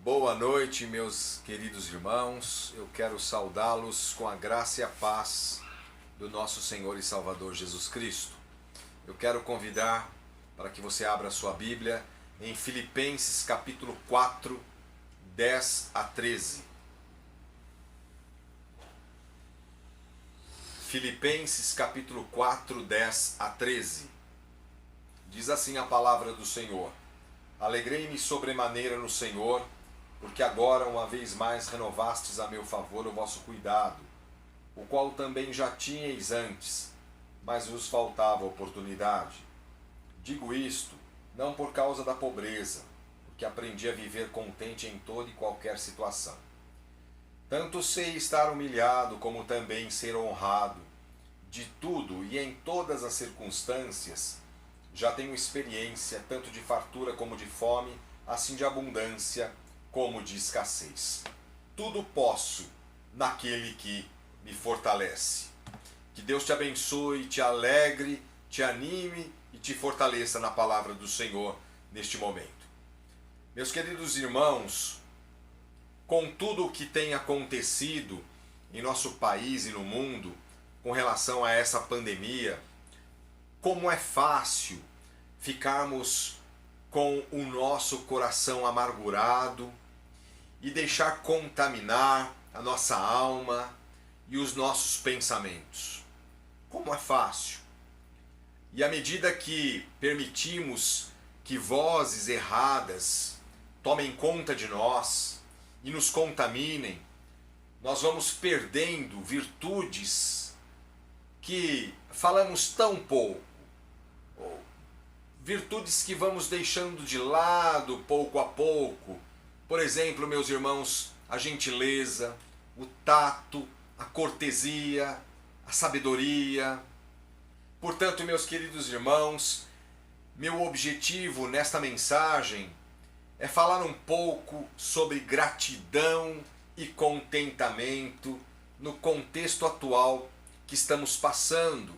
Boa noite, meus queridos irmãos. Eu quero saudá-los com a graça e a paz do nosso Senhor e Salvador Jesus Cristo. Eu quero convidar para que você abra a sua Bíblia em Filipenses capítulo 4, 10 a 13. Filipenses capítulo 4, 10 a 13. Diz assim a palavra do Senhor: Alegrei-me sobremaneira no Senhor, porque agora uma vez mais renovastes a meu favor o vosso cuidado, o qual também já tinhais antes, mas vos faltava oportunidade. Digo isto, não por causa da pobreza, porque aprendi a viver contente em toda e qualquer situação. Tanto sei estar humilhado, como também ser honrado. De tudo e em todas as circunstâncias, já tenho experiência, tanto de fartura como de fome, assim de abundância como de escassez. Tudo posso naquele que me fortalece. Que Deus te abençoe, te alegre, te anime e te fortaleça na palavra do Senhor neste momento. Meus queridos irmãos, com tudo o que tem acontecido em nosso país e no mundo com relação a essa pandemia, como é fácil ficarmos com o nosso coração amargurado e deixar contaminar a nossa alma e os nossos pensamentos. Como é fácil. E à medida que permitimos que vozes erradas tomem conta de nós e nos contaminem, nós vamos perdendo virtudes que falamos tão pouco, virtudes que vamos deixando de lado pouco a pouco. Por exemplo, meus irmãos, a gentileza, o tato, a cortesia, a sabedoria. Portanto, meus queridos irmãos, meu objetivo nesta mensagem é falar um pouco sobre gratidão e contentamento no contexto atual que estamos passando,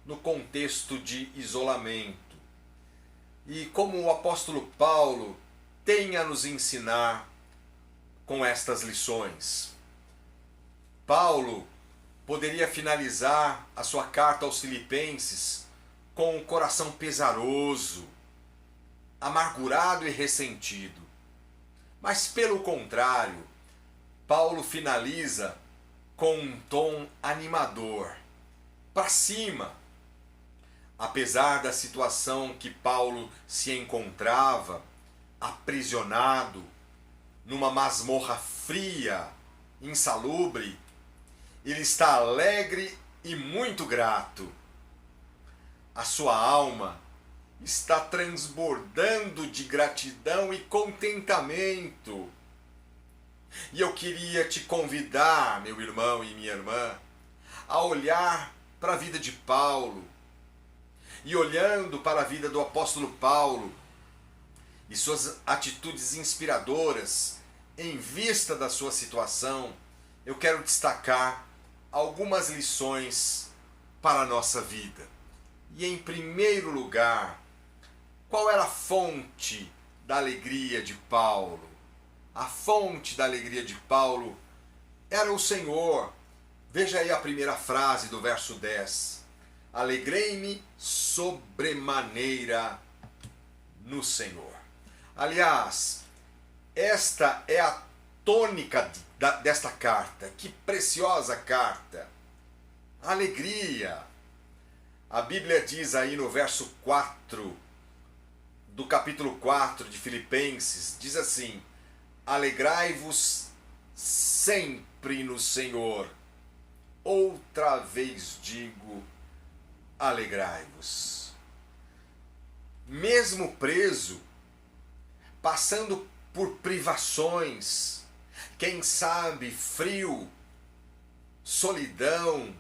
no contexto de isolamento. E como o apóstolo Paulo tem a nos ensinar com estas lições. Paulo poderia finalizar a sua carta aos Filipenses com um coração pesaroso, amargurado e ressentido. Mas pelo contrário, Paulo finaliza com um tom animador, para cima. Apesar da situação que Paulo se encontrava, aprisionado numa masmorra fria, insalubre, ele está alegre e muito grato. A sua alma está transbordando de gratidão e contentamento. E eu queria te convidar, meu irmão e minha irmã, a olhar para a vida de Paulo. E olhando para a vida do apóstolo Paulo e suas atitudes inspiradoras em vista da sua situação, eu quero destacar algumas lições para a nossa vida. E em primeiro lugar, qual era a fonte da alegria de Paulo? A fonte da alegria de Paulo era o Senhor. Veja aí a primeira frase do verso 10. Alegrei-me sobremaneira no Senhor. Aliás, esta é a tônica desta carta. Que preciosa carta! Alegria! A Bíblia diz aí no verso 4 do capítulo 4 de Filipenses, diz assim: alegrai-vos sempre no Senhor. Outra vez digo, alegrai-vos. Mesmo preso, passando por privações, quem sabe frio, solidão,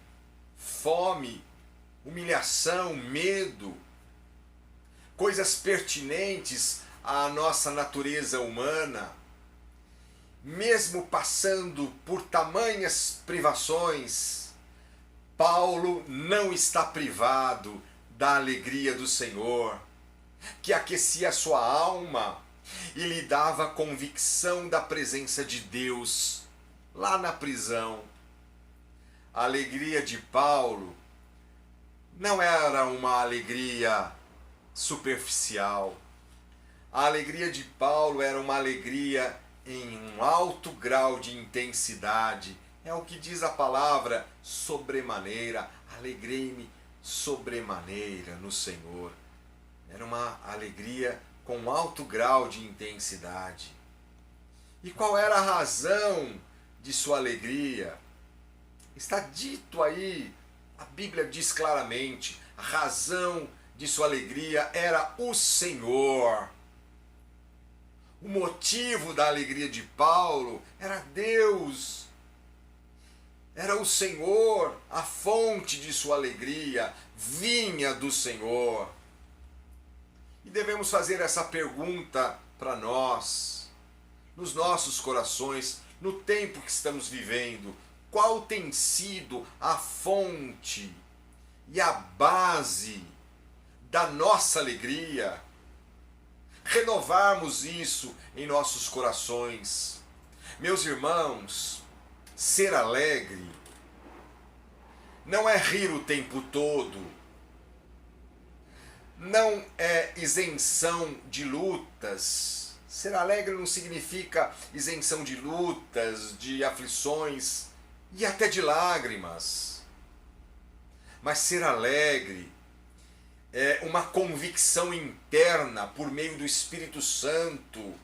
fome, humilhação, medo, coisas pertinentes à nossa natureza humana, mesmo passando por tamanhas privações, Paulo não está privado da alegria do Senhor, que aquecia a sua alma e lhe dava a convicção da presença de Deus lá na prisão. A alegria de Paulo não era uma alegria superficial. A alegria de Paulo era uma alegria em um alto grau de intensidade. É o que diz a palavra sobremaneira. Alegrei-me sobremaneira no Senhor. Era uma alegria com alto grau de intensidade. E qual era a razão de sua alegria? Está dito aí, a Bíblia diz claramente, a razão de sua alegria era o Senhor. O motivo da alegria de Paulo era Deus. Era o Senhor, a fonte de sua alegria, vinha do Senhor. E devemos fazer essa pergunta para nós, nos nossos corações, no tempo que estamos vivendo. Qual tem sido a fonte e a base da nossa alegria? Renovarmos isso em nossos corações. Meus irmãos, ser alegre não é rir o tempo todo, não é isenção de lutas. Ser alegre não significa isenção de lutas, de aflições e até de lágrimas. Mas ser alegre é uma convicção interna por meio do Espírito Santo,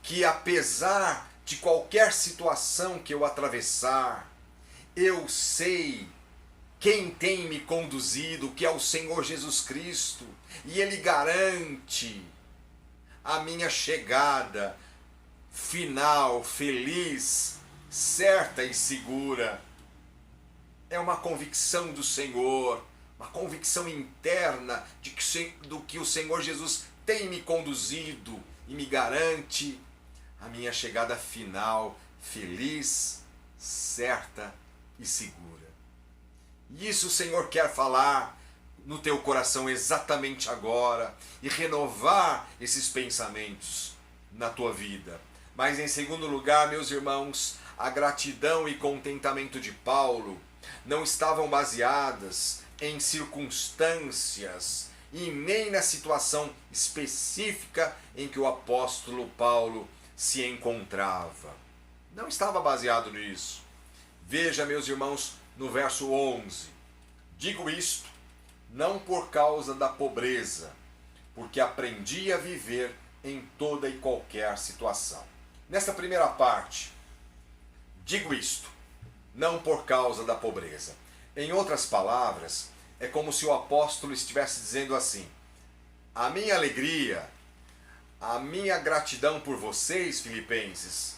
que apesar de qualquer situação que eu atravessar, eu sei quem tem me conduzido, que é o Senhor Jesus Cristo, e Ele garante a minha chegada final, feliz, certa e segura. É uma convicção do Senhor, uma convicção interna do que o Senhor Jesus tem me conduzido e me garante a minha chegada final, feliz, certa e segura. E isso o Senhor quer falar no teu coração exatamente agora e renovar esses pensamentos na tua vida. Mas em segundo lugar, meus irmãos, a gratidão e contentamento de Paulo não estavam baseadas em circunstâncias e nem na situação específica em que o apóstolo Paulo se encontrava. Não estava baseado nisso. Veja, meus irmãos, no verso 11. Digo isto não por causa da pobreza, porque aprendi a viver em toda e qualquer situação. Nesta primeira parte, digo isto não por causa da pobreza. Em outras palavras, é como se o apóstolo estivesse dizendo assim: a minha alegria, a minha gratidão por vocês, filipenses,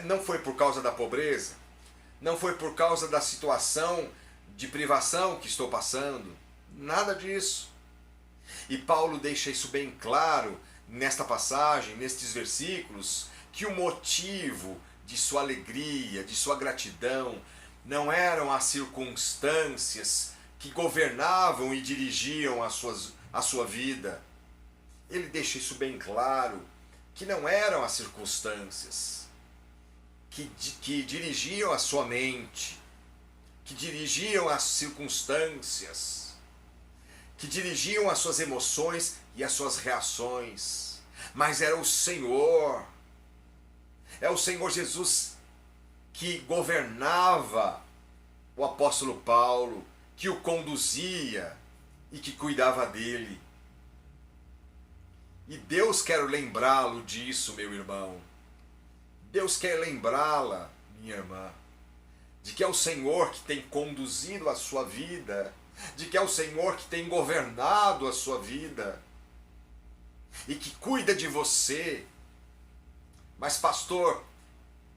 não foi por causa da pobreza, não foi por causa da situação de privação que estou passando, nada disso. E Paulo deixa isso bem claro nesta passagem, nestes versículos, que o motivo de sua alegria, de sua gratidão, não eram as circunstâncias que governavam e dirigiam a sua vida. Ele deixa isso bem claro, que não eram as circunstâncias que dirigiam a sua mente, que dirigiam as circunstâncias, que dirigiam as suas emoções e as suas reações, mas era o Senhor. É o Senhor Jesus que governava o apóstolo Paulo, que o conduzia e que cuidava dele. E Deus quer lembrá-lo disso, meu irmão. Deus quer lembrá-la, minha irmã, de que é o Senhor que tem conduzido a sua vida, de que é o Senhor que tem governado a sua vida e que cuida de você. Mas, pastor,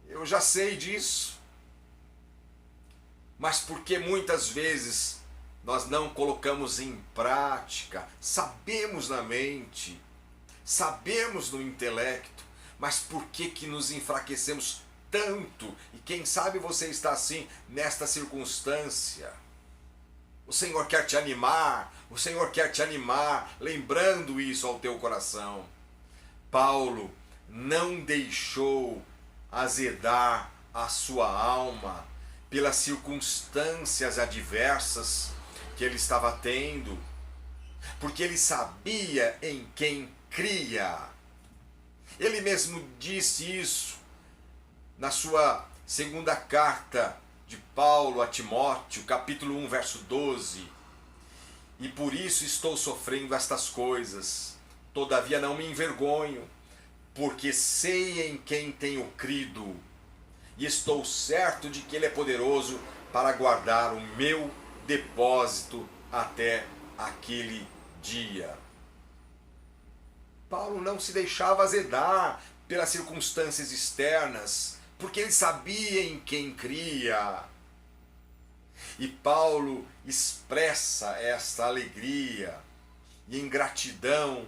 eu já sei disso. Mas porque muitas vezes nós não colocamos em prática, sabemos na mente, sabemos no intelecto, mas por que nos enfraquecemos tanto? E quem sabe você está assim nesta circunstância. O Senhor quer te animar, lembrando isso ao teu coração. Paulo não deixou azedar a sua alma pelas circunstâncias adversas que ele estava tendo, porque ele sabia em quem cria. Ele mesmo disse isso na sua segunda carta de Paulo a Timóteo, capítulo 1, verso 12. E por isso estou sofrendo estas coisas. Todavia não me envergonho, porque sei em quem tenho crido, e estou certo de que Ele é poderoso para guardar o meu depósito até aquele dia. Paulo não se deixava azedar pelas circunstâncias externas, porque ele sabia em quem cria. E Paulo expressa esta alegria e ingratidão,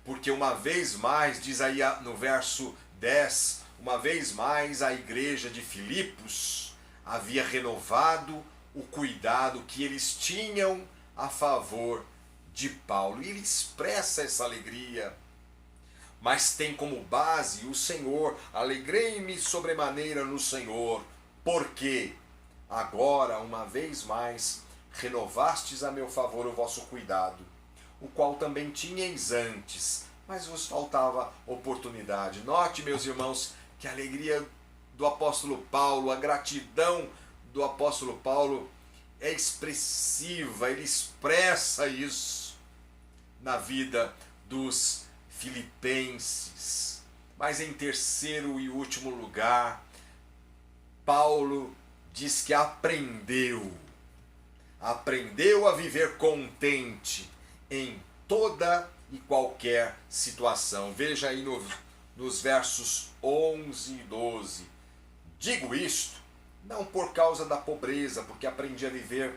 porque uma vez mais, diz aí no verso 10, uma vez mais a igreja de Filipos havia renovado o cuidado que eles tinham a favor de Paulo. E ele expressa essa alegria, mas tem como base o Senhor. Alegrei-me sobremaneira no Senhor, porque agora, uma vez mais, renovastes a meu favor o vosso cuidado, o qual também tinhais antes, mas vos faltava oportunidade. Note, meus irmãos, que a alegria do apóstolo Paulo, a gratidão do apóstolo Paulo é expressiva, ele expressa isso na vida dos filipenses. Mas em terceiro e último lugar, Paulo diz que aprendeu a viver contente em toda e qualquer situação. Veja aí nos versos 11 e 12. Digo isto não por causa da pobreza, porque aprendi a viver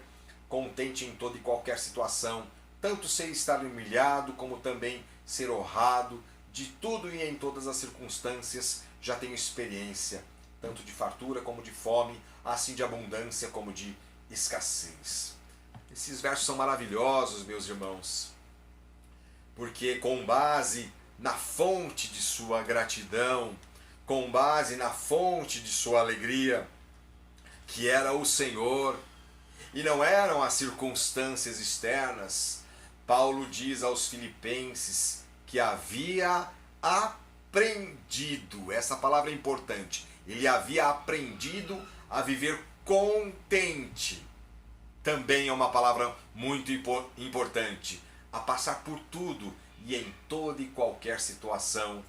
contente em toda e qualquer situação. Tanto sei estar humilhado, como também ser honrado. De tudo e em todas as circunstâncias já tenho experiência, tanto de fartura como de fome, assim de abundância como de escassez. Esses versos são maravilhosos, meus irmãos, porque com base na fonte de sua gratidão, com base na fonte de sua alegria, que era o Senhor, e não eram as circunstâncias externas, Paulo diz aos filipenses que havia aprendido, essa palavra é importante, ele havia aprendido a viver contente. Também é uma palavra muito importante, a passar por tudo e em toda e qualquer situação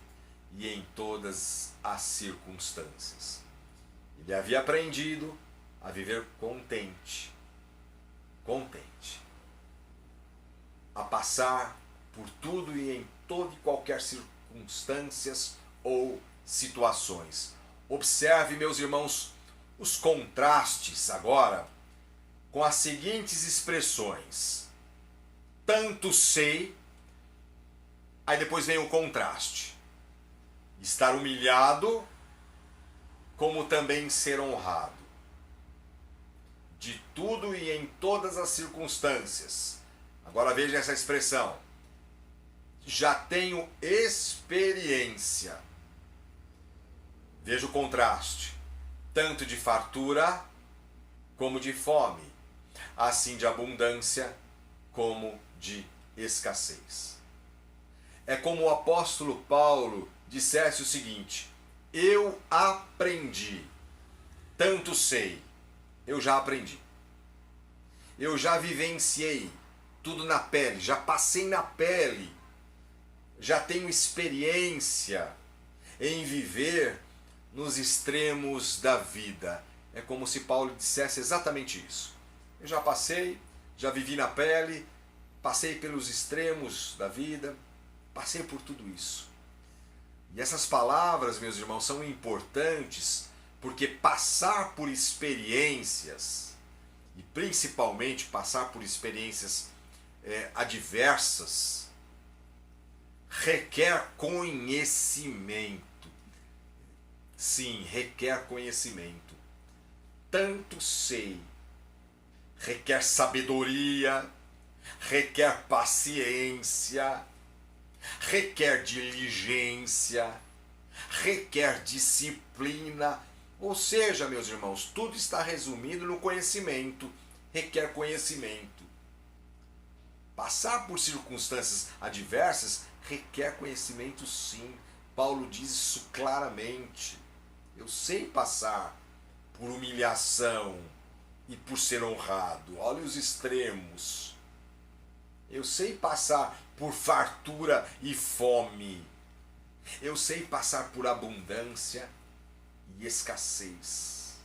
e em todas as circunstâncias. Ele havia aprendido a viver contente, a passar por tudo e em toda e qualquer circunstâncias ou situações. Observe, meus irmãos, os contrastes agora com as seguintes expressões. Tanto sei, aí depois vem o contraste. Estar humilhado, como também ser honrado. De tudo e em todas as circunstâncias. Agora veja essa expressão. Já tenho experiência. Veja o contraste. Tanto de fartura como de fome. Assim de abundância como de escassez. É como o apóstolo Paulo dissesse o seguinte: eu aprendi, tanto sei, eu já aprendi, eu já vivenciei tudo na pele, já passei na pele, já tenho experiência em viver nos extremos da vida. É como se Paulo dissesse exatamente isso. Eu já passei, já vivi na pele, passei pelos extremos da vida, passei por tudo isso. E essas palavras, meus irmãos, são importantes porque passar por experiências, e principalmente passar por experiências adversas, requer conhecimento. Sim, requer conhecimento. Tanto sei, requer sabedoria, requer paciência, requer diligência, requer disciplina. Ou seja, meus irmãos, tudo está resumido no conhecimento, requer conhecimento. Passar por circunstâncias adversas requer conhecimento, sim. Paulo diz isso claramente. Eu sei passar por humilhação e por ser honrado. Olha os extremos. Eu sei passar por fartura e fome. Eu sei passar por abundância e escassez.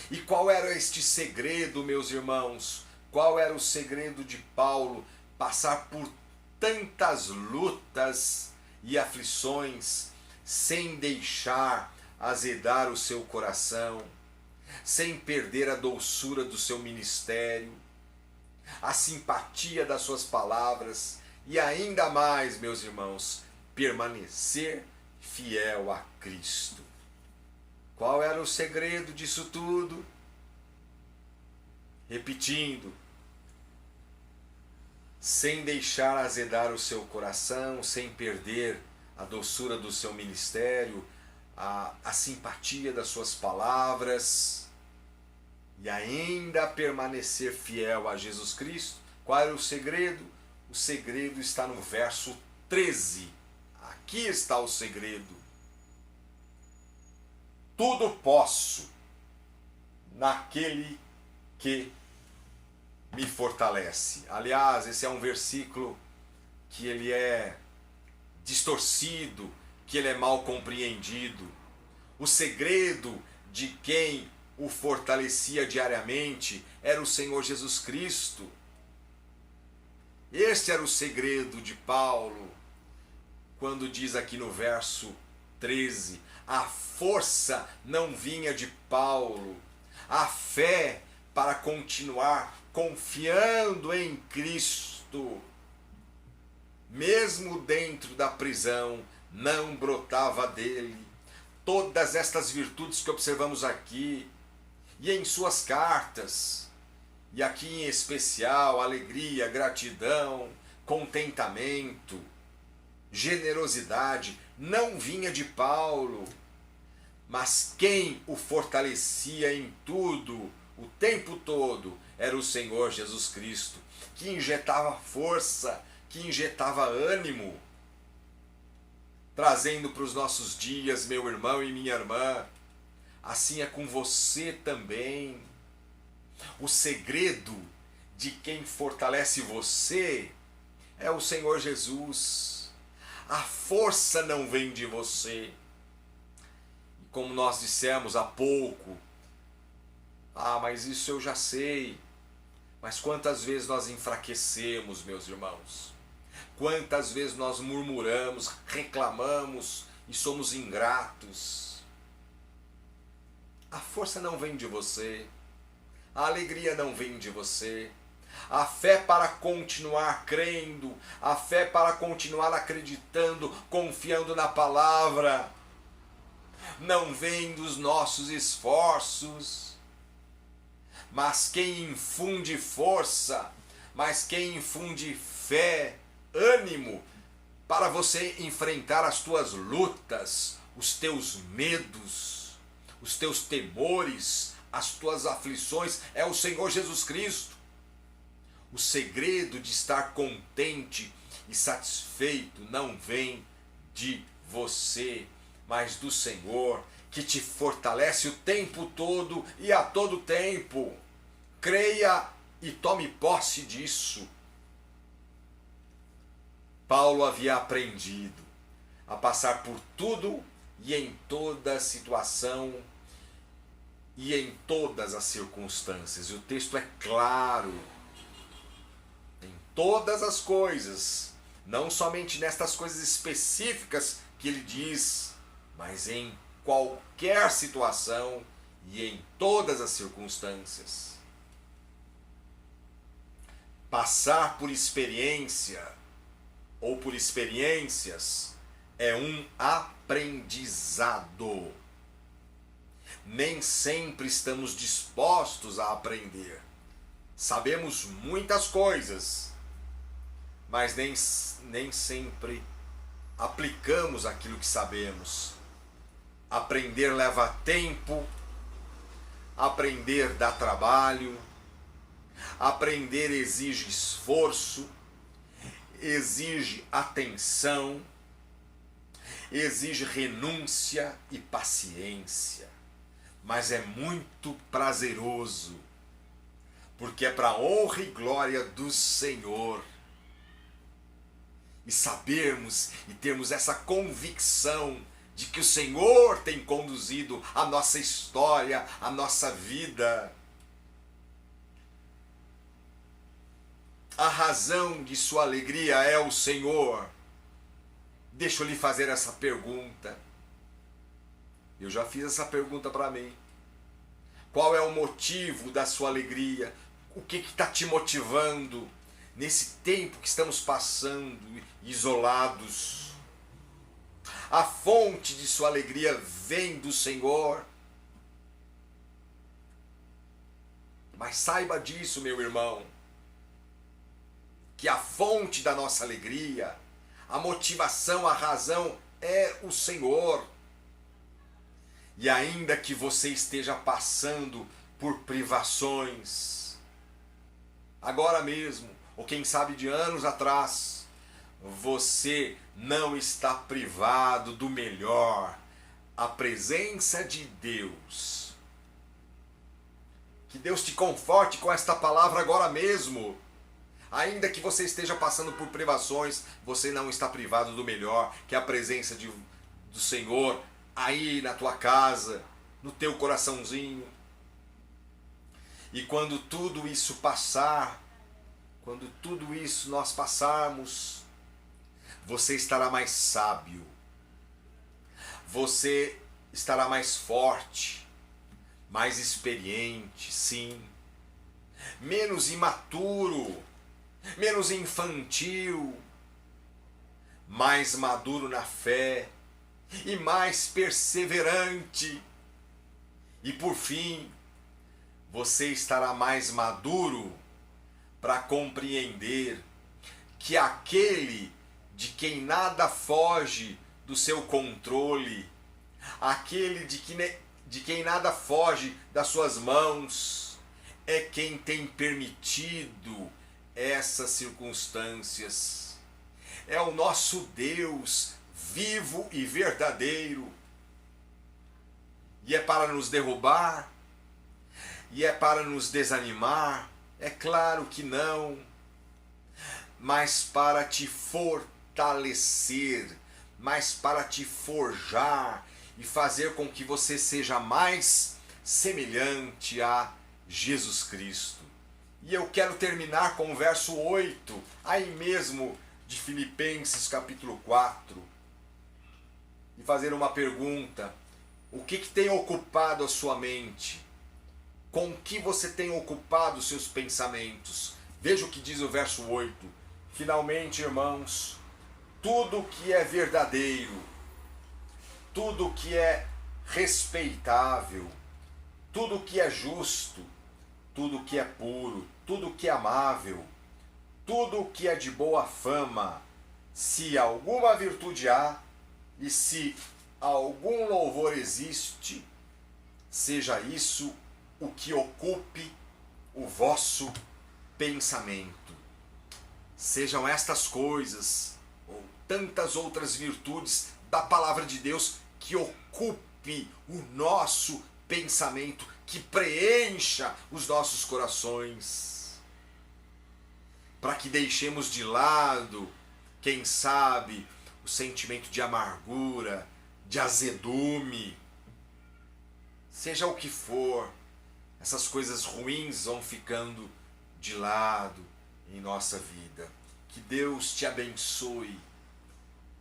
E qual era este segredo, meus irmãos? Qual era o segredo de Paulo passar por tantas lutas e aflições sem deixar azedar o seu coração, sem perder a doçura do seu ministério, a simpatia das suas palavras e ainda mais, meus irmãos, permanecer fiel a Cristo? Qual era o segredo disso tudo? Repetindo, sem deixar azedar o seu coração, sem perder a doçura do seu ministério, a simpatia das suas palavras e ainda permanecer fiel a Jesus Cristo. Qual era o segredo? O segredo está no verso 13. Aqui está o segredo. Tudo posso naquele que me fortalece. Aliás, esse é um versículo que ele é distorcido, que ele é mal compreendido. O segredo de quem o fortalecia diariamente era o Senhor Jesus Cristo. Este era o segredo de Paulo, quando diz aqui no verso 13, a força não vinha de Paulo, a fé para continuar confiando em Cristo, mesmo dentro da prisão, não brotava dele. Todas estas virtudes que observamos aqui e em suas cartas, e aqui em especial, alegria, gratidão, contentamento, generosidade, não vinha de Paulo, mas quem o fortalecia em tudo, o tempo todo, era o Senhor Jesus Cristo, que injetava força, que injetava ânimo, trazendo para os nossos dias, meu irmão e minha irmã. Assim é com você também. O segredo de quem fortalece você é o Senhor Jesus. A força não vem de você. Como nós dissemos há pouco, mas isso eu já sei. Mas quantas vezes nós enfraquecemos, meus irmãos? Quantas vezes nós murmuramos, reclamamos e somos ingratos? A força não vem de você. A alegria não vem de você. A fé para continuar crendo, a fé para continuar acreditando, confiando na palavra, não vem dos nossos esforços. Mas quem infunde força, mas quem infunde fé, ânimo, para você enfrentar as tuas lutas, os teus medos, os teus temores, as tuas aflições, é o Senhor Jesus Cristo. O segredo de estar contente e satisfeito não vem de você, mas do Senhor, que te fortalece o tempo todo e a todo tempo. Creia e tome posse disso. Paulo havia aprendido a passar por tudo e em toda situação e em todas as circunstâncias. E o texto é claro. Em todas as coisas, não somente nestas coisas específicas que ele diz, mas em qualquer situação e em todas as circunstâncias. Passar por experiência ou por experiências é um aprendizado. Nem sempre estamos dispostos a aprender. Sabemos muitas coisas, mas nem sempre aplicamos aquilo que sabemos. Aprender leva tempo, aprender dá trabalho, aprender exige esforço, exige atenção, exige renúncia e paciência, mas é muito prazeroso, porque é para a honra e glória do Senhor. E sabermos e termos essa convicção de que o Senhor tem conduzido a nossa história, a nossa vida. A razão de sua alegria é o Senhor. Deixa eu lhe fazer essa pergunta. Eu já fiz essa pergunta para mim. Qual é o motivo da sua alegria? O que está te motivando nesse tempo que estamos passando isolados? A fonte de sua alegria vem do Senhor. Mas saiba disso, meu irmão, que a fonte da nossa alegria, a motivação, a razão é o Senhor. E ainda que você esteja passando por privações, agora mesmo, ou quem sabe de anos atrás, você não está privado do melhor, a presença de Deus. Que Deus te conforte com esta palavra agora mesmo. Ainda que você esteja passando por privações, você não está privado do melhor, que é a presença do Senhor aí na tua casa, no teu coraçãozinho. E quando tudo isso passar, quando tudo isso nós passarmos, você estará mais sábio, você estará mais forte, mais experiente, sim, menos imaturo, menos infantil, mais maduro na fé e mais perseverante. E por fim, você estará mais maduro para compreender que aquele de quem nada foge do seu controle, aquele de quem nada foge das suas mãos, é quem tem permitido essas circunstâncias. É o nosso Deus vivo e verdadeiro. E é para nos derrubar? E é para nos desanimar? É claro que não. Mas para te fortalecer, mas para te forjar e fazer com que você seja mais semelhante a Jesus Cristo. E eu quero terminar com o verso 8, aí mesmo de Filipenses capítulo 4, e fazer uma pergunta. O que tem ocupado a sua mente? Com o que você tem ocupado os seus pensamentos? Veja o que diz o verso 8. Finalmente, irmãos, tudo que é verdadeiro, tudo que é respeitável, tudo que é justo, tudo que é puro, tudo que é amável, tudo que é de boa fama, se alguma virtude há e se algum louvor existe, seja isso o que ocupe o vosso pensamento. Sejam estas coisas ou tantas outras virtudes da palavra de Deus que ocupe o nosso pensamento, que preencha os nossos corações, para que deixemos de lado, quem sabe, o sentimento de amargura, de azedume, seja o que for, essas coisas ruins vão ficando de lado em nossa vida. Que Deus te abençoe.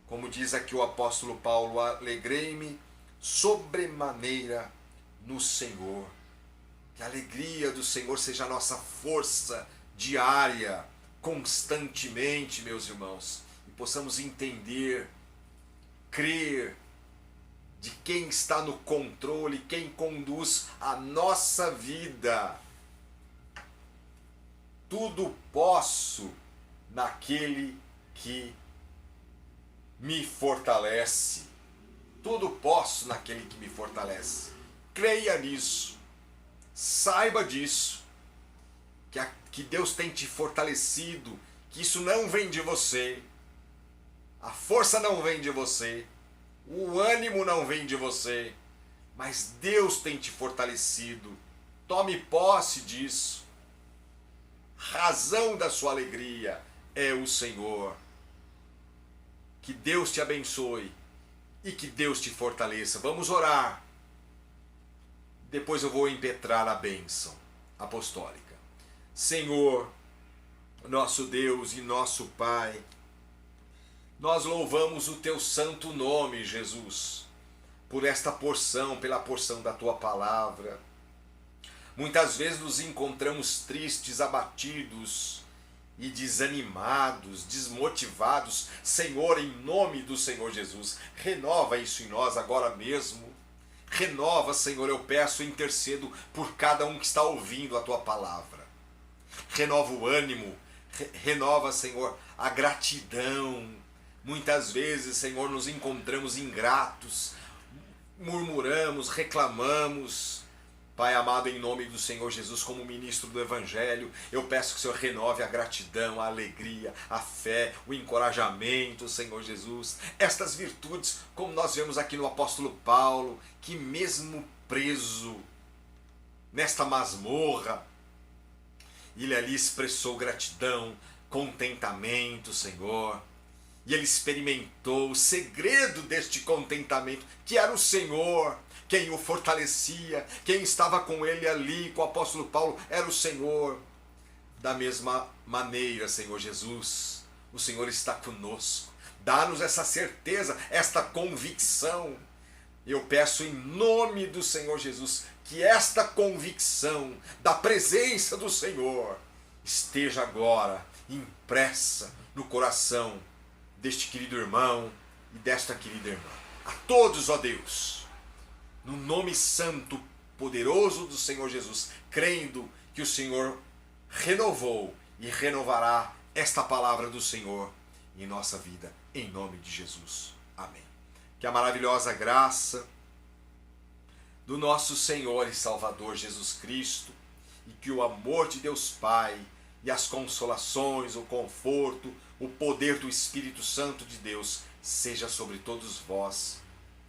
Como diz aqui o apóstolo Paulo, alegrei-me sobremaneira no Senhor. Que a alegria do Senhor seja a nossa força diária, constantemente, meus irmãos, e possamos entender, crer de quem está no controle, quem conduz a nossa vida. Tudo posso naquele que me fortalece. Tudo posso naquele que me fortalece. Creia nisso. Saiba disso. Que Deus tem te fortalecido. Que isso não vem de você. A força não vem de você. O ânimo não vem de você. Mas Deus tem te fortalecido. Tome posse disso. Razão da sua alegria é o Senhor. Que Deus te abençoe e que Deus te fortaleça. Vamos orar. Depois eu vou impetrar a bênção apostólica. Senhor, nosso Deus e nosso Pai, nós louvamos o teu santo nome, Jesus, por esta porção, pela porção da tua palavra. Muitas vezes nos encontramos tristes, abatidos e desanimados, desmotivados. Senhor, em nome do Senhor Jesus, renova isso em nós agora mesmo. Renova, Senhor, eu peço e intercedo por cada um que está ouvindo a tua palavra. Renova o ânimo, renova, Senhor, a gratidão. Muitas vezes, Senhor, nos encontramos ingratos, murmuramos, reclamamos. Pai amado, em nome do Senhor Jesus, como ministro do Evangelho, eu peço que o Senhor renove a gratidão, a alegria, a fé, o encorajamento, Senhor Jesus. Estas virtudes, como nós vemos aqui no apóstolo Paulo, que mesmo preso nesta masmorra, ele ali expressou gratidão, contentamento, Senhor. E ele experimentou o segredo deste contentamento, que era o Senhor. Quem o fortalecia, quem estava com ele ali, com o apóstolo Paulo, era o Senhor. Da mesma maneira, Senhor Jesus, o Senhor está conosco. Dá-nos essa certeza, esta convicção. Eu peço em nome do Senhor Jesus, que esta convicção da presença do Senhor esteja agora impressa no coração deste querido irmão e desta querida irmã. A todos, ó Deus, no nome santo, poderoso do Senhor Jesus, crendo que o Senhor renovou e renovará esta palavra do Senhor em nossa vida, em nome de Jesus. Amém. Que a maravilhosa graça do nosso Senhor e Salvador Jesus Cristo e que o amor de Deus Pai e as consolações, o conforto, o poder do Espírito Santo de Deus seja sobre todos vós,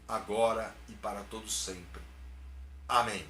agora e para todos sempre. Amém.